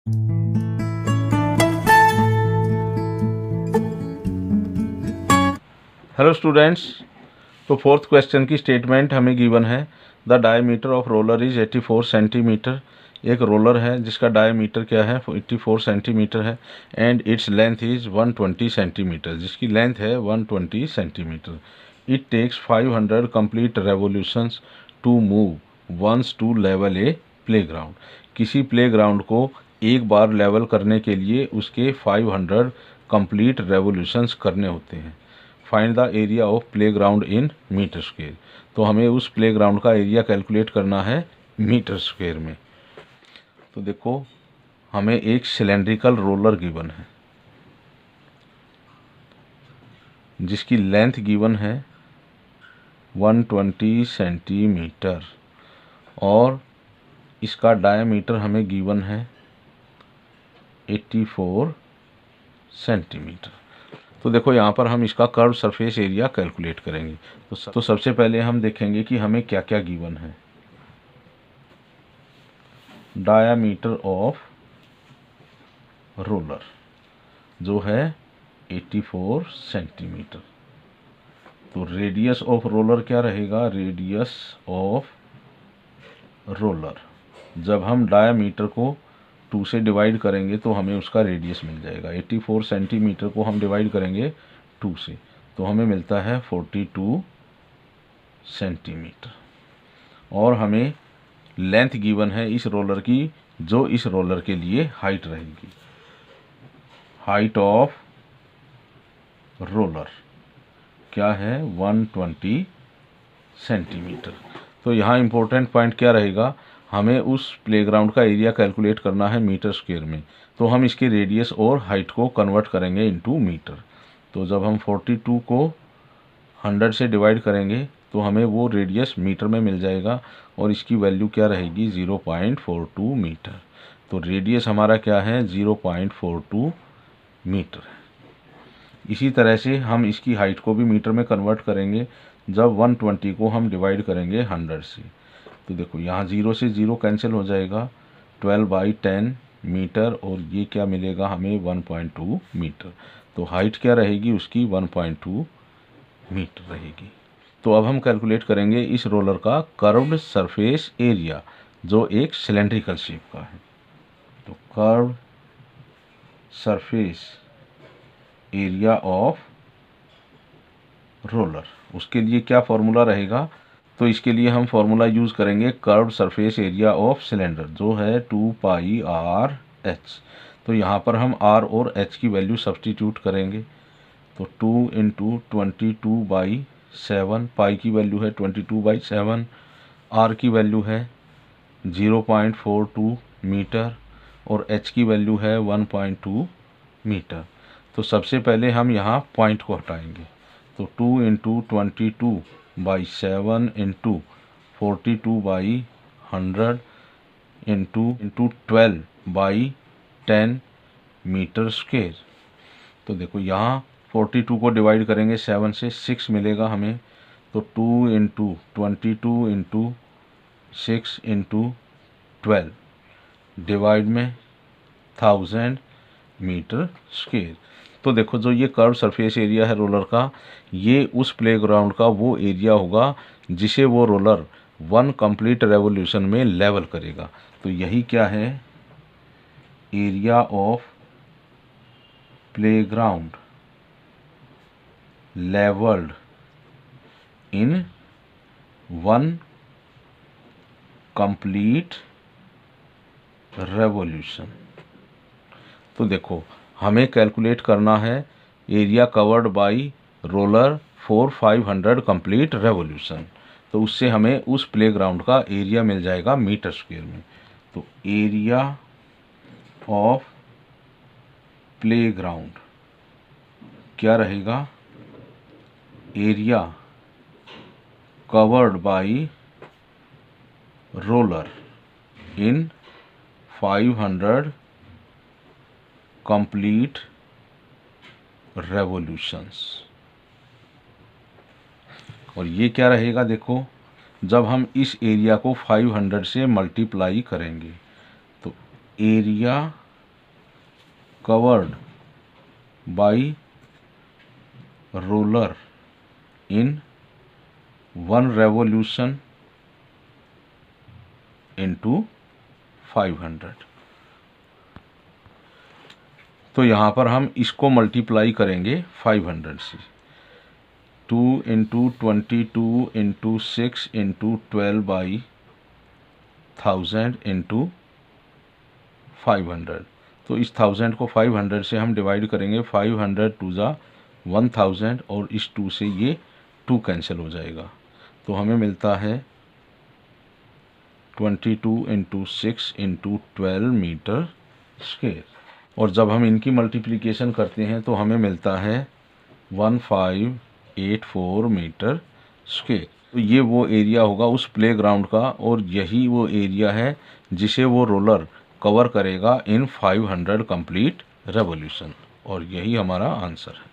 Hello students, तो fourth question की statement हमें गिवन है। The diameter of roller is 84 centimetre. एक रोलर है जिसका डायमीटर क्या है, 84 सेंटीमीटर है, and its length is 120 centimetre, जिसकी लेंथ है 120 centimetre. It takes 500 complete revolutions to move once to level a playground. किसी प्लेग्राउंड को एक बार लेवल करने के लिए उसके 500 कंप्लीट रेवोल्यूशंस करने होते हैं। Find the area of playground in metre square. तो हमें उस प्लेग्राउंड का एरिया कैलकुलेट करना है मीटर स्क्वेयर में। तो देखो, हमें एक सिलेंड्रिकल रोलर गिवन है जिसकी लेंथ गिवन है 120 सेंटीमीटर और इसका डायमीटर हमें गिवन है 84 सेंटीमीटर। तो देखो, यहाँ पर हम इसका कर्व सरफेस एरिया कैलकुलेट करेंगे। तो सबसे पहले हम देखेंगे कि हमें क्या क्या गिवन है। डायामीटर ऑफ रोलर जो है 84 सेंटीमीटर। तो रेडियस ऑफ रोलर क्या रहेगा, रेडियस ऑफ रोलर जब हम डायामीटर को 2 से डिवाइड करेंगे तो हमें उसका रेडियस मिल जाएगा। 84 सेंटीमीटर को हम डिवाइड करेंगे 2 से तो हमें मिलता है 42 सेंटीमीटर। और हमें लेंथ गिवन है इस रोलर की, जो इस रोलर के लिए हाइट रहेगी। हाइट ऑफ रोलर क्या है, 120 सेंटीमीटर। तो यहाँ इम्पोर्टेंट पॉइंट क्या रहेगा, हमें उस प्लेग्राउंड का एरिया कैलकुलेट करना है मीटर स्क्वायर में। तो हम इसके रेडियस और हाइट को कन्वर्ट करेंगे इनटू मीटर। तो जब हम 42 को 100 से डिवाइड करेंगे तो हमें वो रेडियस मीटर में मिल जाएगा और इसकी वैल्यू क्या रहेगी, 0.42 मीटर। तो रेडियस हमारा क्या है, 0.42 मीटर। इसी तरह से हम इसकी हाइट को भी मीटर में कन्वर्ट करेंगे जब 120 को हम डिवाइड करेंगे 100 से। तो देखो, यहाँ 0 से 0 कैंसिल हो जाएगा, 12/10 मीटर और ये क्या मिलेगा हमें, 1.2 मीटर। तो हाइट क्या रहेगी उसकी, 1.2 मीटर रहेगी। तो अब हम कैलकुलेट करेंगे इस रोलर का कर्व्ड सरफेस एरिया जो एक सिलेंड्रिकल शेप का है। तो curved surface area of roller, उसके लिए क्या फॉर्मूला रहेगा, तो इसके लिए हम फॉर्मूला यूज करेंगे curved surface area of cylinder जो है 2πr/h। तो यहाँ पर हम r और h की वैल्यू सब्सटीट्यूट करेंगे। तो 2 × 22/7, पाई की वैल्यू है 22/7, r की वैल्यू है 0.42 मीटर और h की वैल्यू है 1.2 मीटर। तो सबसे पहले हम यहाँ पॉइंट को हटाएंगे। तो 2 × 22/7 × 42/100 × 12/10 मीटर स्क्वायर। तो देखो, यहाँ 42 को डिवाइड करेंगे 7 से, 6 मिलेगा हमें। तो 2 × 22 × 6 × 12 डिवाइड में 1000 मीटर स्क्वायर। तो देखो, जो ये कर्व सरफेस एरिया है रोलर का, ये उस प्लेग्राउंड का वो एरिया होगा जिसे वो रोलर 1 कंप्लीट रेवोल्यूशन में लेवल करेगा। तो यही क्या है, area of playground levelled in 1 complete revolution. तो देखो, हमें कैलकुलेट करना है area covered by roller for 500 complete revolution. तो उससे हमें उस प्लेग्राउंड का एरिया मिल जाएगा मीटर स्क्वायर में। तो एरिया ऑफ प्लेग्राउंड क्या रहेगा, area covered by roller in 500 complete revolutions. और ये क्या रहेगा, देखो, जब हम इस एरिया को 500 से मल्टीप्लाई करेंगे तो area covered by roller in 1 revolution into 500। तो यहाँ पर हम इसको मल्टीप्लाई करेंगे 500 से। 2 इंटू 22 इंटू 6 इंटू 12/1000 इंटू 500। तो इस 1000 को 500 से हम डिवाइड करेंगे। 500 2 ज़ा 1000 और इस 2 से ये 2 कैंसिल हो जाएगा। तो हमें मिलता है 22 इंटू 6 इंटू 12 मीटर स्क्वायर। और जब हम इनकी मल्टीप्लिकेशन करते हैं तो हमें मिलता है 1584 मीटर स्क्वायर। तो ये वो एरिया होगा उस प्लेग्राउंड का, और यही वो एरिया है जिसे वो रोलर कवर करेगा इन 500 कंप्लीट रेवोल्यूशन। और यही हमारा आंसर है।